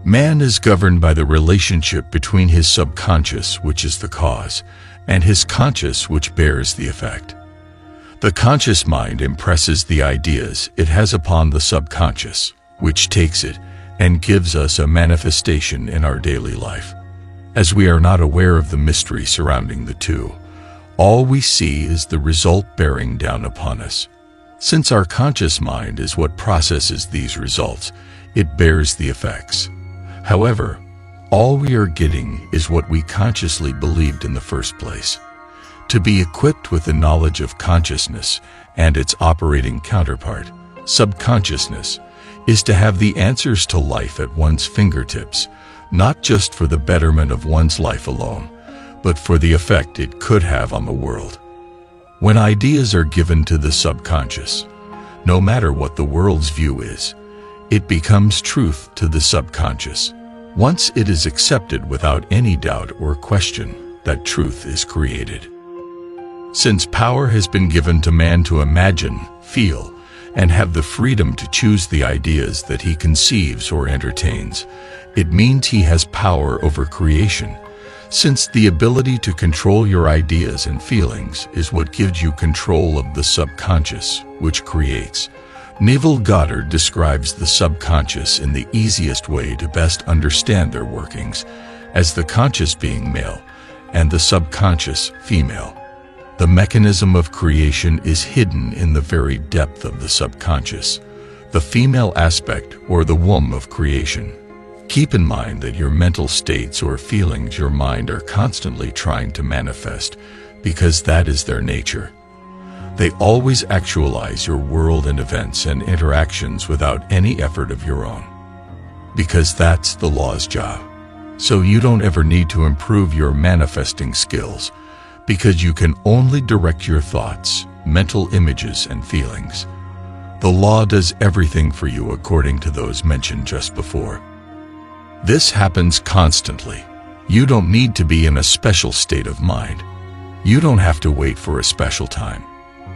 Man is governed by the relationship between his subconscious, which is the cause, and his conscious, which bears the effect. The conscious mind impresses the ideas it has upon the subconscious, which takes it and gives us a manifestation in our daily life. As we are not aware of the mystery surrounding the two, all we see is the result bearing down upon us. Since our conscious mind is what processes these results, it bears the effects. However, all we are getting is what we consciously believed in the first place. To be equipped with the knowledge of consciousness and its operating counterpart, subconsciousness, is to have the answers to life at one's fingertips, not just for the betterment of one's life alone, but for the effect it could have on the world. When ideas are given to the subconscious, no matter what the world's view is, it becomes truth to the subconscious. Once it is accepted without any doubt or question, that truth is created. Since power has been given to man to imagine, feel, and have the freedom to choose the ideas that he conceives or entertains, it means he has power over creation, since the ability to control your ideas and feelings is what gives you control of the subconscious, which creates. Neville Goddard describes the subconscious in the easiest way to best understand their workings, as the conscious being male and the subconscious female. The mechanism of creation is hidden in the very depth of the subconscious, the female aspect or the womb of creation. Keep in mind that your mental states or feelings your mind are constantly trying to manifest, because that is their nature. They always actualize your world and events and interactions without any effort of your own. Because that's the law's job. So you don't ever need to improve your manifesting skills, because you can only direct your thoughts, mental images, and feelings. The law does everything for you according to those mentioned just before. This happens constantly. You don't need to be in a special state of mind. You don't have to wait for a special time,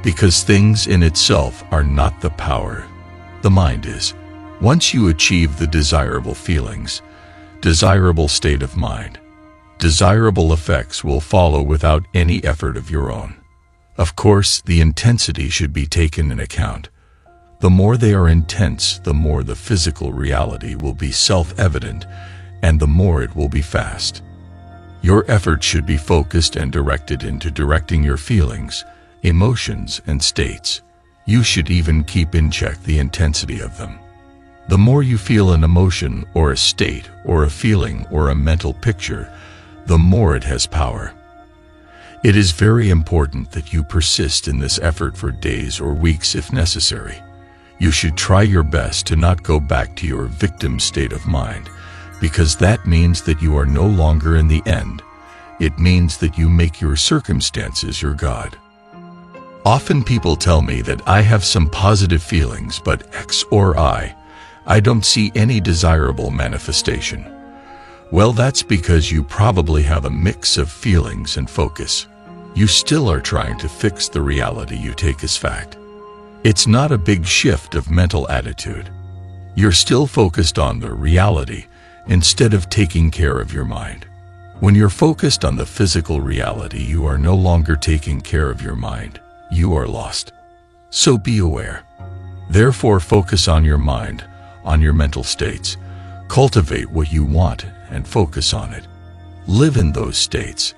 because things in itself are not the power. The mind is. Once you achieve the desirable feelings, desirable state of mind, desirable effects will follow without any effort of your own. Of course, the intensity should be taken in account. The more they are intense, the more the physical reality will be self-evident, and the more it will be fast. Your effort should be focused and directed into directing your feelings, emotions, and states. You should even keep in check the intensity of them. The more you feel an emotion or a state or a feeling or a mental picture, the more it has power. It is very important that you persist in this effort for days or weeks if necessary. You should try your best to not go back to your victim state of mind, because that means that you are no longer in the end. It means that you make your circumstances your God. Often people tell me that I have some positive feelings, but X or I don't see any desirable manifestation. Well, that's because you probably have a mix of feelings and focus. You still are trying to fix the reality you take as fact. It's not a big shift of mental attitude. You're still focused on the reality instead of taking care of your mind. When you're focused on the physical reality, you are no longer taking care of your mind. You are lost. So be aware. Therefore, focus on your mind, on your mental states. Cultivate what you want and focus on it. Live in those states.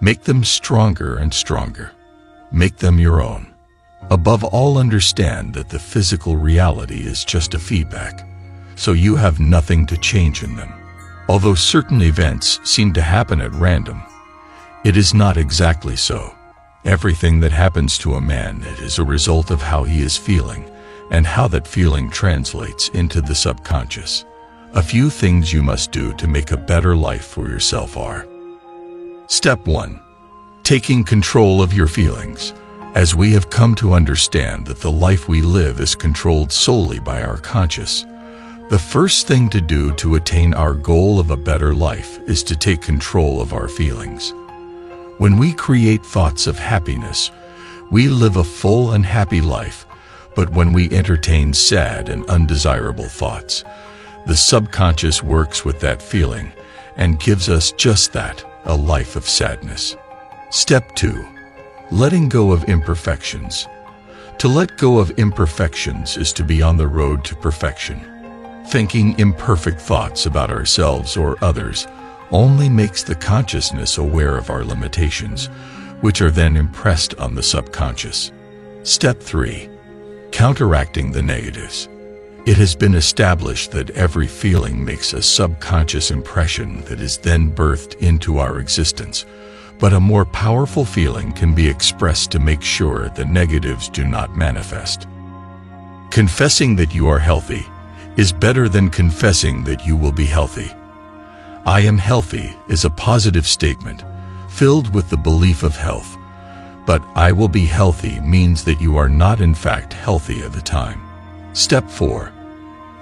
Make them stronger and stronger. Make them your own. Above all, understand that the physical reality is just a feedback, so you have nothing to change in them. Although certain events seem to happen at random, it is not exactly so. Everything that happens to a man is a result of how he is feeling, and how that feeling translates into the subconscious. A few things you must do to make a better life for yourself are: Step 1. Taking control of your feelings. As we have come to understand that the life we live is controlled solely by our conscious, the first thing to do to attain our goal of a better life is to take control of our feelings. When we create thoughts of happiness, we live a full and happy life, but when we entertain sad and undesirable thoughts, The subconscious works with that feeling and gives us just that, a life of sadness. Step 2. Letting go of imperfections. To let go of imperfections is to be on the road to perfection. Thinking imperfect thoughts about ourselves or others only makes the consciousness aware of our limitations, which are then impressed on the subconscious. Step 3. Counteracting the negatives. It has been established that every feeling makes a subconscious impression that is then birthed into our existence, but a more powerful feeling can be expressed to make sure the negatives do not manifest. Confessing that you are healthy is better than confessing that you will be healthy. I am healthy is a positive statement, filled with the belief of health, but I will be healthy means that you are not in fact healthy at the time. Step 4.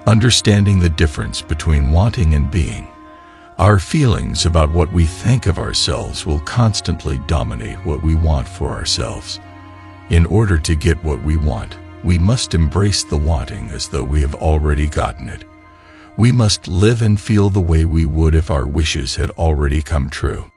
Understanding the difference between wanting and being. Our feelings about what we think of ourselves will constantly dominate what we want for ourselves. In order to get what we want, we must embrace the wanting as though we have already gotten it. We must live and feel the way we would if our wishes had already come true.